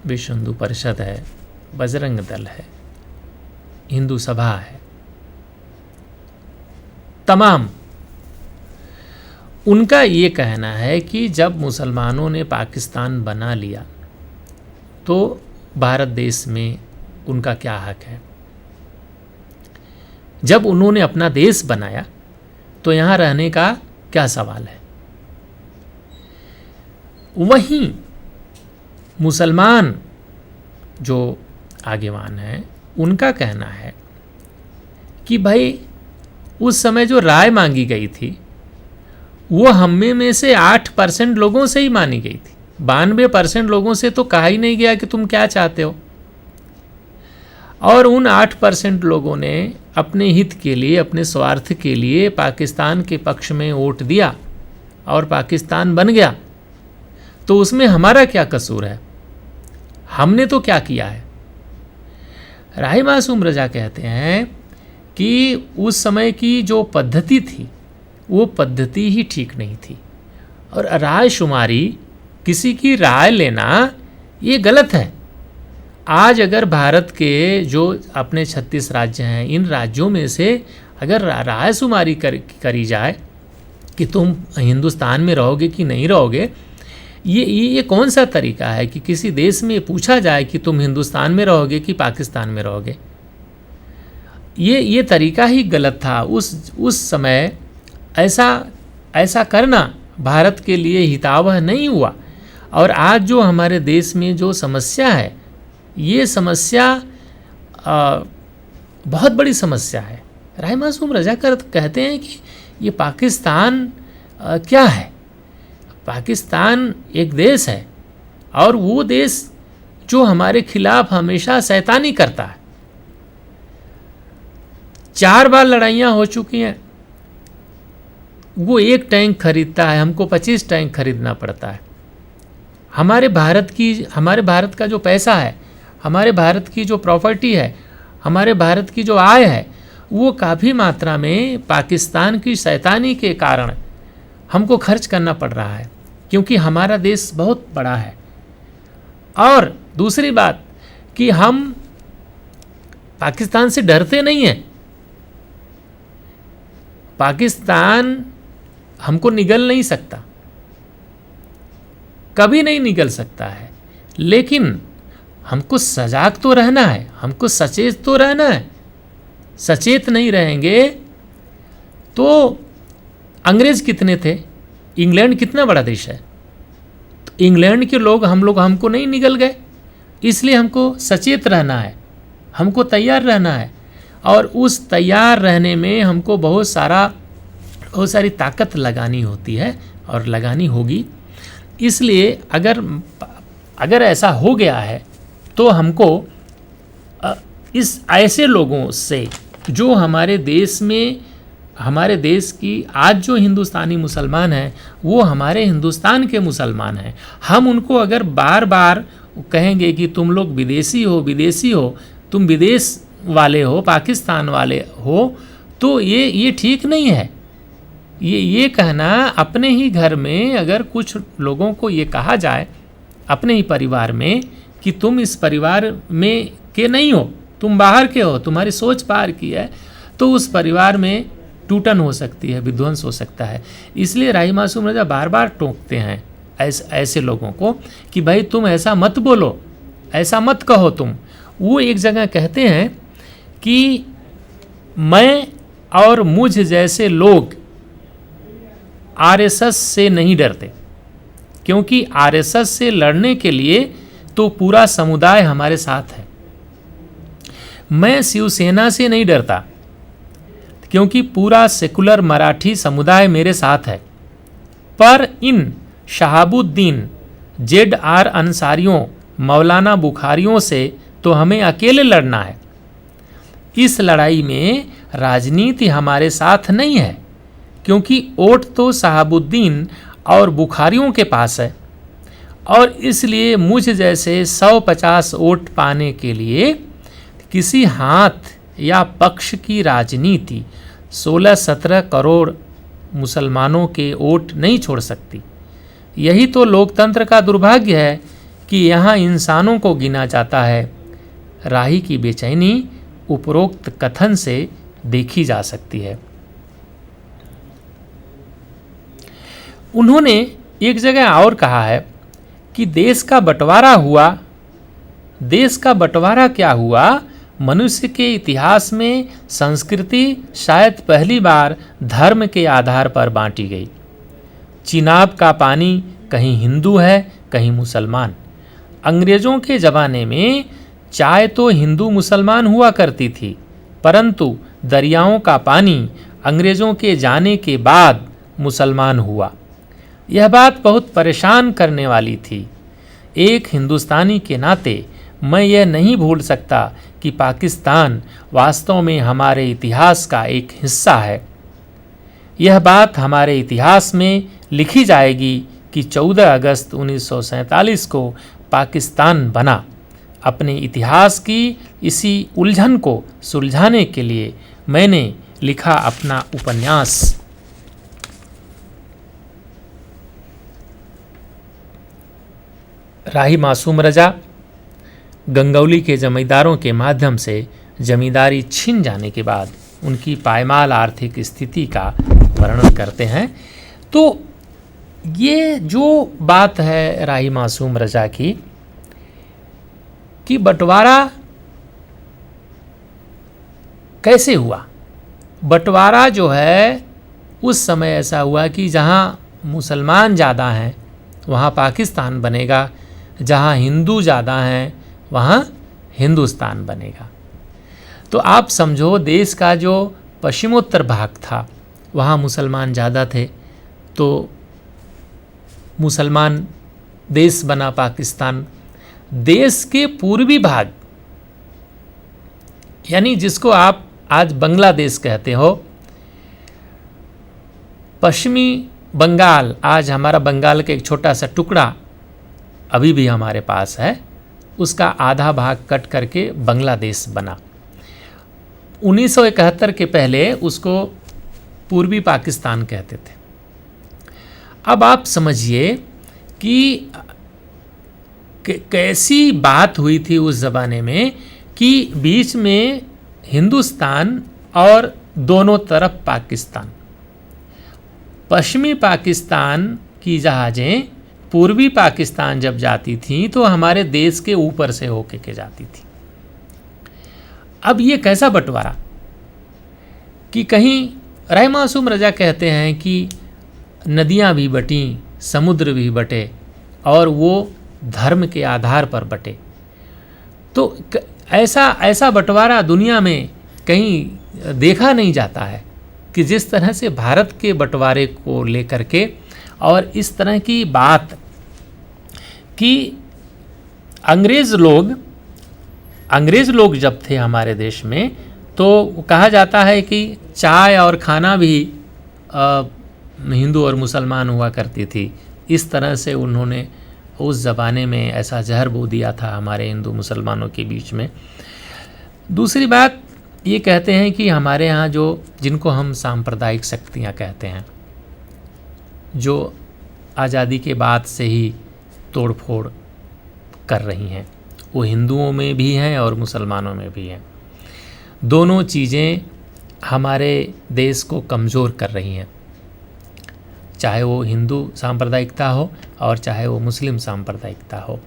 विश्व हिंदू परिषद है, बजरंग दल है, हिंदू सभा है, तमाम उनका ये कहना है कि जब मुसलमानों ने पाकिस्तान बना लिया तो भारत देश में उनका क्या हक है। जब उन्होंने अपना देश बनाया तो यहाँ रहने का क्या सवाल है। वहीं मुसलमान जो आगेवान हैं उनका कहना है कि भाई उस समय जो राय मांगी गई थी वो हम में से 8% लोगों से ही मानी गई थी। 92% लोगों से तो कहा ही नहीं गया कि तुम क्या चाहते हो। और उन 8% लोगों ने अपने हित के लिए, अपने स्वार्थ के लिए पाकिस्तान के पक्ष में वोट दिया और पाकिस्तान बन गया। तो उसमें हमारा क्या कसूर है, हमने तो क्या किया है। राही मासूम रजा कहते हैं कि उस समय की जो पद्धति थी वो पद्धति ही ठीक नहीं थी और राय शुमारी, किसी की राय लेना ये गलत है। आज अगर भारत के जो अपने 36 राज्य हैं, इन राज्यों में से अगर राय शुमारी करी जाए कि तुम हिंदुस्तान में रहोगे कि नहीं रहोगे, ये कौन सा तरीका है कि किसी देश में पूछा जाए कि तुम हिंदुस्तान में रहोगे कि पाकिस्तान में रहोगे। ये तरीका ही गलत था। उस समय ऐसा करना भारत के लिए हितावह नहीं हुआ। और आज जो हमारे देश में जो समस्या है, ये समस्या बहुत बड़ी समस्या है। राय मासूम रजा कहते हैं कि ये पाकिस्तान क्या है। पाकिस्तान एक देश है और वो देश जो हमारे खिलाफ हमेशा शैतानी करता है। 4 बार लड़ाइयाँ हो चुकी हैं। वो 1 टैंक खरीदता है, हमको 25 टैंक खरीदना पड़ता है। हमारे भारत का जो पैसा है, हमारे भारत की जो प्रॉपर्टी है, हमारे भारत की जो आय है, वो काफ़ी मात्रा में पाकिस्तान की शैतानी के कारण हमको खर्च करना पड़ रहा है, क्योंकि हमारा देश बहुत बड़ा है। और दूसरी बात कि हम पाकिस्तान से डरते नहीं हैं। पाकिस्तान हमको निगल नहीं सकता, कभी नहीं निगल सकता है, लेकिन हमको सजाग तो रहना है, हमको सचेत तो रहना है। सचेत नहीं रहेंगे तो अंग्रेज कितने थे, इंग्लैंड कितना बड़ा देश है, तो इंग्लैंड के लोग हमको नहीं निगल गए। इसलिए हमको सचेत रहना है, हमको तैयार रहना है। और उस तैयार रहने में हमको बहुत सारी ताकत लगानी होती है और लगानी होगी। इसलिए अगर ऐसा हो गया है तो हमको इस ऐसे लोगों से जो हमारे देश की आज जो हिंदुस्तानी मुसलमान हैं वो हमारे हिंदुस्तान के मुसलमान हैं, हम उनको अगर बार बार कहेंगे कि तुम लोग विदेशी हो, तुम विदेश वाले हो, पाकिस्तान वाले हो, तो ये ठीक नहीं है। ये कहना अपने ही घर में अगर कुछ लोगों को ये कहा जाए अपने ही परिवार में कि तुम इस परिवार में के नहीं हो, तुम बाहर के हो, तुम्हारी सोच बाहर की है, तो उस परिवार में टूटन हो सकती है, विध्वंस हो सकता है। इसलिए राही मासूम रजा बार बार टोकते हैं ऐसे लोगों को कि भाई तुम ऐसा मत बोलो, ऐसा मत कहो तुम। वो एक जगह कहते हैं कि मैं और मुझ जैसे लोग आरएसएस से नहीं डरते, क्योंकि आरएसएस से लड़ने के लिए तो पूरा समुदाय हमारे साथ है। मैं शिवसेना से नहीं डरता, क्योंकि पूरा सेकुलर मराठी समुदाय मेरे साथ है। पर इन शहाबुद्दीन ZR अंसारियों, मौलाना बुखारियों से तो हमें अकेले लड़ना है। इस लड़ाई में राजनीति हमारे साथ नहीं है, क्योंकि वोट तो शहाबुद्दीन और बुखारियों के पास है। और इसलिए मुझ जैसे 150 वोट पाने के लिए किसी हाथ या पक्ष की राजनीति 16-17 करोड़ मुसलमानों के वोट नहीं छोड़ सकती। यही तो लोकतंत्र का दुर्भाग्य है कि यहाँ इंसानों को गिना जाता है। राही की बेचैनी उपरोक्त कथन से देखी जा सकती है। उन्होंने एक जगह और कहा है कि देश का बंटवारा हुआ। देश का बंटवारा क्या हुआ? मनुष्य के इतिहास में संस्कृति शायद पहली बार धर्म के आधार पर बांटी गई। चिनाब का पानी कहीं हिंदू है, कहीं मुसलमान। अंग्रेजों के ज़माने में चाय तो हिंदू मुसलमान हुआ करती थी, परंतु दरियाओं का पानी अंग्रेज़ों के जाने के बाद मुसलमान हुआ। यह बात बहुत परेशान करने वाली थी। एक हिंदुस्तानी के नाते मैं यह नहीं भूल सकता कि पाकिस्तान वास्तव में हमारे इतिहास का एक हिस्सा है। यह बात हमारे इतिहास में लिखी जाएगी कि 14 अगस्त 1947 को पाकिस्तान बना। अपने इतिहास की इसी उलझन को सुलझाने के लिए मैंने लिखा अपना उपन्यास। राही मासूम रजा गंगौली के जमींदारों के माध्यम से जमींदारी छीन जाने के बाद उनकी पायमाल आर्थिक स्थिति का वर्णन करते हैं। तो ये जो बात है राही मासूम रजा की कि बंटवारा कैसे हुआ। बंटवारा जो है उस समय ऐसा हुआ कि जहाँ मुसलमान ज़्यादा हैं वहाँ पाकिस्तान बनेगा, जहाँ हिंदू ज़्यादा हैं वहाँ हिंदुस्तान बनेगा। तो आप समझो देश का जो पश्चिमोत्तर भाग था वहाँ मुसलमान ज़्यादा थे, तो मुसलमान देश बना पाकिस्तान। देश के पूर्वी भाग यानी जिसको आप आज बांग्लादेश कहते हो, पश्चिमी बंगाल, आज हमारा बंगाल का एक छोटा सा टुकड़ा अभी भी हमारे पास है, उसका आधा भाग कट करके बांग्लादेश बना। 1971 के पहले उसको पूर्वी पाकिस्तान कहते थे। अब आप समझिए कि कैसी बात हुई थी उस ज़माने में कि बीच में हिंदुस्तान और दोनों तरफ पाकिस्तान। पश्चिमी पाकिस्तान की जहाज़ें पूर्वी पाकिस्तान जब जाती थी तो हमारे देश के ऊपर से होके के जाती थी। अब ये कैसा बंटवारा कि कहीं राही मासूम रजा कहते हैं कि नदियाँ भी बटीं, समुद्र भी बटे और वो धर्म के आधार पर बटे। तो ऐसा बंटवारा दुनिया में कहीं देखा नहीं जाता है कि जिस तरह से भारत के बंटवारे को लेकर के और इस तरह की बात कि अंग्रेज़ लोग जब थे हमारे देश में तो कहा जाता है कि चाय और खाना भी हिंदू और मुसलमान हुआ करती थी। इस तरह से उन्होंने उस ज़माने में ऐसा जहर बो दिया था हमारे हिंदू मुसलमानों के बीच में। दूसरी बात ये कहते हैं कि हमारे यहाँ जिनको हम सांप्रदायिक शक्तियाँ कहते हैं, जो आज़ादी के बाद से ही तोड़ फोड़ कर रही हैं, वो हिंदुओं में भी हैं और मुसलमानों में भी हैं। दोनों चीज़ें हमारे देश को कमज़ोर कर रही हैं, चाहे वो हिंदू सांप्रदायिकता हो और चाहे वो मुस्लिम सांप्रदायिकता हो।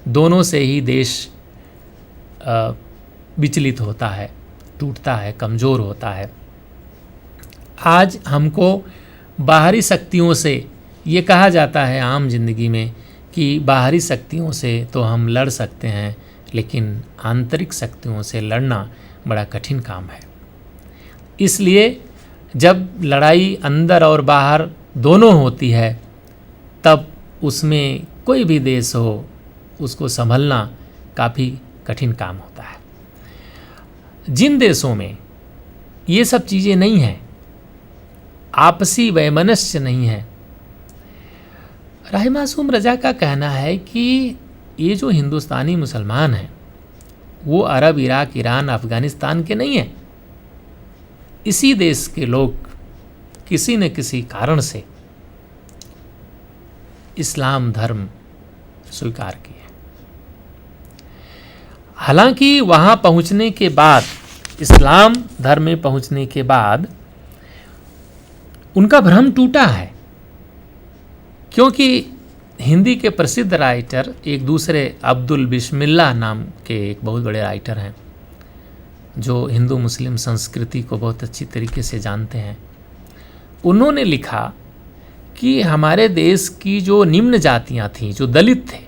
दोनों से ही देश विचलित होता है, टूटता है, कमज़ोर होता है। आज हमको बाहरी शक्तियों से ये कहा जाता है आम जिंदगी में कि बाहरी शक्तियों से तो हम लड़ सकते हैं, लेकिन आंतरिक शक्तियों से लड़ना बड़ा कठिन काम है। इसलिए जब लड़ाई अंदर और बाहर दोनों होती है तब उसमें कोई भी देश हो उसको संभलना काफ़ी कठिन काम होता है। जिन देशों में ये सब चीज़ें नहीं हैं, आपसी वैमनस्य नहीं है, राही मासूम रजा का कहना है कि ये जो हिंदुस्तानी मुसलमान हैं वो अरब, इराक, ईरान, अफ़गानिस्तान के नहीं हैं। इसी देश के लोग किसी न किसी कारण से इस्लाम धर्म स्वीकार किए। हालांकि वहाँ पहुँचने के बाद, इस्लाम धर्म में पहुँचने के बाद उनका भ्रम टूटा है, क्योंकि हिंदी के प्रसिद्ध राइटर एक दूसरे अब्दुल बिस्मिल्लाह नाम के एक बहुत बड़े राइटर हैं, जो हिंदू मुस्लिम संस्कृति को बहुत अच्छी तरीके से जानते हैं। उन्होंने लिखा कि हमारे देश की जो निम्न जातियां थीं, जो दलित थे,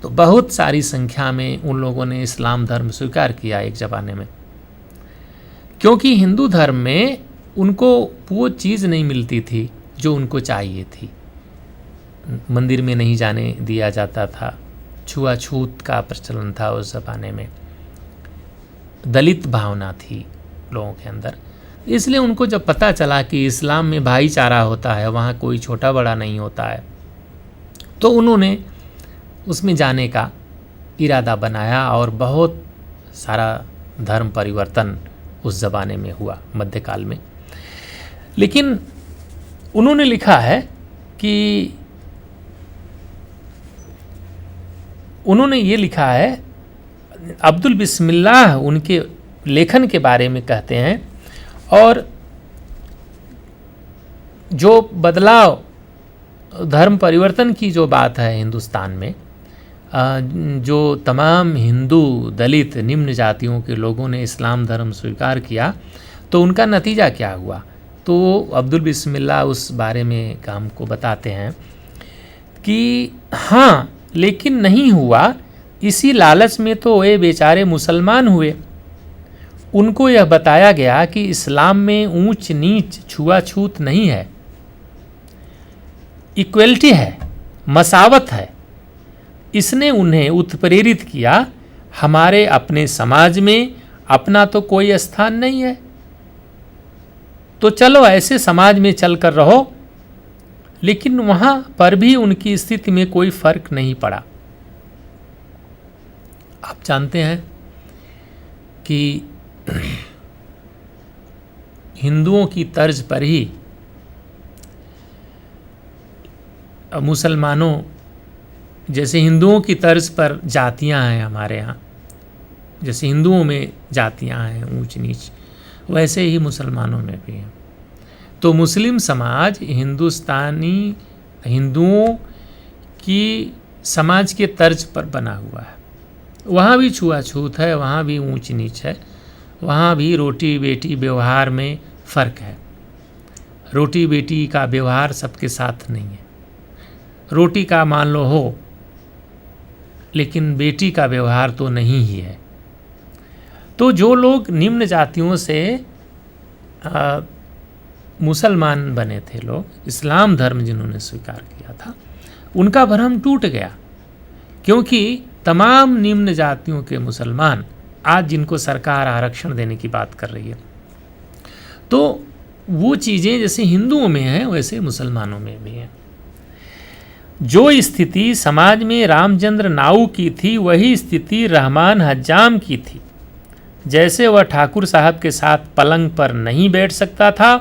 तो बहुत सारी संख्या में उन लोगों ने इस्लाम धर्म स्वीकार किया एक ज़माने में, क्योंकि हिंदू धर्म में उनको वो चीज़ नहीं मिलती थी जो उनको चाहिए थी। मंदिर में नहीं जाने दिया जाता था, छुआछूत का प्रचलन था उस ज़माने में, दलित भावना थी लोगों के अंदर। इसलिए उनको जब पता चला कि इस्लाम में भाईचारा होता है, वहाँ कोई छोटा बड़ा नहीं होता है, तो उन्होंने उसमें जाने का इरादा बनाया और बहुत सारा धर्म परिवर्तन उस ज़माने में हुआ, मध्यकाल में। लेकिन उन्होंने लिखा है कि उन्होंने ये लिखा है, अब्दुल बिस्मिल्लाह उनके लेखन के बारे में कहते हैं, और जो बदलाव धर्म परिवर्तन की जो बात है हिंदुस्तान में, जो तमाम हिंदू दलित निम्न जातियों के लोगों ने इस्लाम धर्म स्वीकार किया, तो उनका नतीजा क्या हुआ। तो अब्दुल बिस्मिल्लाह उस बारे में काम को बताते हैं कि हाँ, लेकिन नहीं हुआ, इसी लालच में तो वे बेचारे मुसलमान हुए। उनको यह बताया गया कि इस्लाम में ऊंच नीच छुआछूत नहीं है, इक्वलिटी है, मसावत है। इसने उन्हें उत्प्रेरित किया, हमारे अपने समाज में अपना तो कोई स्थान नहीं है, तो चलो ऐसे समाज में चलकर रहो। लेकिन वहाँ पर भी उनकी स्थिति में कोई फर्क नहीं पड़ा। आप जानते हैं कि हिंदुओं की तर्ज पर ही मुसलमानों, जैसे हिंदुओं की तर्ज पर जातियां हैं हमारे यहाँ, जैसे हिंदुओं में जातियां हैं ऊंच नीच, वैसे ही मुसलमानों में भी हैं। तो मुस्लिम समाज हिंदुस्तानी हिंदुओं की समाज के तर्ज पर बना हुआ है। वहाँ भी छुआछूत है, वहाँ भी ऊंच नीच है, वहाँ भी रोटी बेटी व्यवहार में फ़र्क है। रोटी बेटी का व्यवहार सबके साथ नहीं है। रोटी का मान लो हो, लेकिन बेटी का व्यवहार तो नहीं ही है। तो जो लोग निम्न जातियों से मुसलमान बने थे लोग, इस्लाम धर्म जिन्होंने स्वीकार किया था, उनका भ्रम टूट गया, क्योंकि तमाम निम्न जातियों के मुसलमान आज जिनको सरकार आरक्षण देने की बात कर रही है, तो वो चीज़ें जैसे हिंदुओं में हैं वैसे मुसलमानों में भी हैं। जो स्थिति समाज में रामचंद्र नाऊ की थी, वही स्थिति रहमान हज्जाम की थी। जैसे वह ठाकुर साहब के साथ पलंग पर नहीं बैठ सकता था,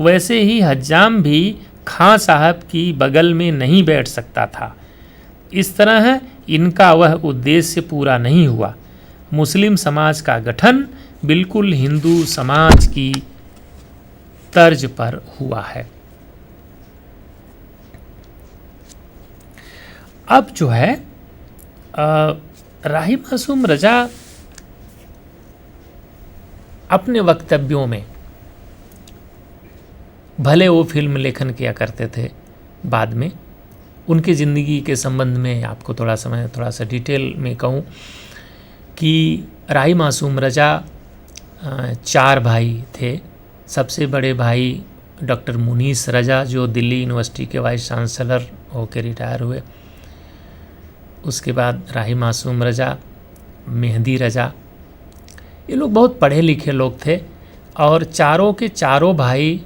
वैसे ही हज्जाम भी खां साहब की बगल में नहीं बैठ सकता था। इस तरह इनका वह उद्देश्य पूरा नहीं हुआ। मुस्लिम समाज का गठन बिल्कुल हिंदू समाज की तर्ज पर हुआ है। अब जो है राही मासूम रजा अपने वक्तव्यों में, भले वो फिल्म लेखन किया करते थे, बाद में उनकी ज़िंदगी के संबंध में आपको थोड़ा सा डिटेल में कहूँ कि राही मासूम रजा 4 भाई थे। सबसे बड़े भाई डॉक्टर मुनीस रजा, जो दिल्ली यूनिवर्सिटी के वाइस चांसलर होकर रिटायर हुए। उसके बाद राही मासूम रजा, मेहदी रजा, ये लोग बहुत पढ़े लिखे लोग थे और चारों के चारों भाई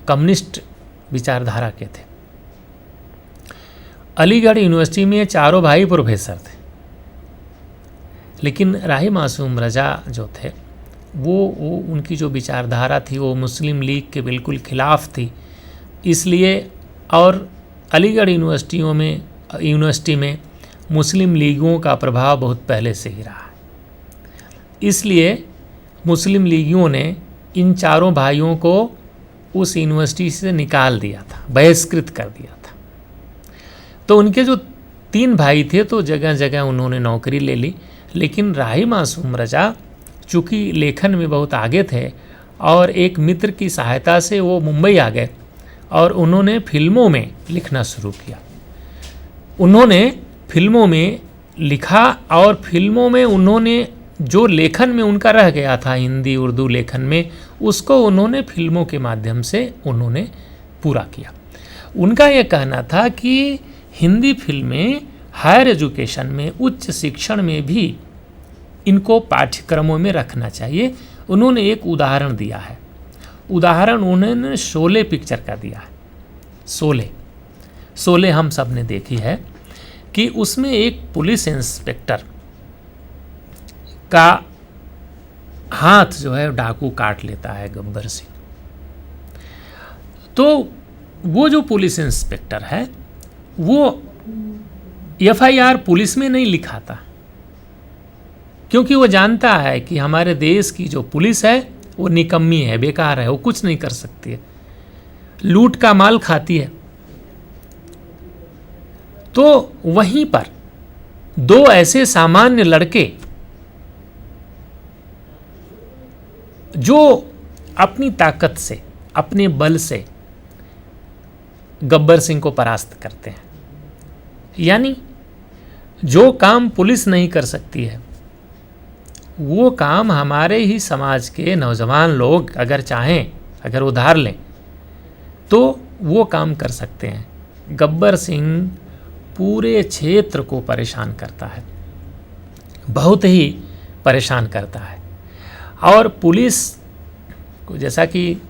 कम्युनिस्ट विचारधारा के थे। अलीगढ़ यूनिवर्सिटी में चारों भाई प्रोफेसर थे, लेकिन राही मासूम रजा जो थे वो उनकी जो विचारधारा थी वो मुस्लिम लीग के बिल्कुल खिलाफ थी। इसलिए और अलीगढ़ यूनिवर्सिटी में मुस्लिम लीगों का प्रभाव बहुत पहले से ही रहा है। इसलिए मुस्लिम लीगियों ने इन चारों भाइयों को उस यूनिवर्सिटी से निकाल दिया था, बहिष्कृत कर दिया था। तो उनके जो 3 भाई थे तो जगह जगह उन्होंने नौकरी ले ली, लेकिन राही मासूम रजा चूँकि लेखन में बहुत आगे थे और एक मित्र की सहायता से वो मुंबई आ गए और उन्होंने फिल्मों में लिखना शुरू किया। उन्होंने फिल्मों में लिखा और फिल्मों में उन्होंने जो लेखन में उनका रह गया था हिंदी उर्दू लेखन में, उसको उन्होंने फिल्मों के माध्यम से उन्होंने पूरा किया। उनका ये कहना था कि हिंदी फिल्में हायर एजुकेशन में, उच्च शिक्षण में भी इनको पाठ्यक्रमों में रखना चाहिए। उन्होंने एक उदाहरण दिया है, उदाहरण उन्होंने शोले पिक्चर का दिया है। शोले हम सब ने देखी है कि उसमें एक पुलिस इंस्पेक्टर का हाथ जो है डाकू काट लेता है, गब्बर सिंह। तो वो जो पुलिस इंस्पेक्टर है वो FIR पुलिस में नहीं लिखाता, क्योंकि वो जानता है कि हमारे देश की जो पुलिस है वो निकम्मी है, बेकार है, वो कुछ नहीं कर सकती है, लूट का माल खाती है। तो वहीं पर 2 ऐसे सामान्य लड़के जो अपनी ताकत से, अपने बल से गब्बर सिंह को परास्त करते हैं। यानी जो काम पुलिस नहीं कर सकती है वो काम हमारे ही समाज के नौजवान लोग अगर चाहें, अगर उधार लें तो वो काम कर सकते हैं। गब्बर सिंह पूरे क्षेत्र को परेशान करता है, बहुत ही परेशान करता है। और पुलिस को, जैसा कि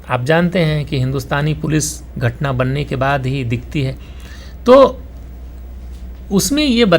आप जानते हैं कि हिंदुस्तानी पुलिस घटना बनने के बाद ही दिखती है, तो उसमें ये बता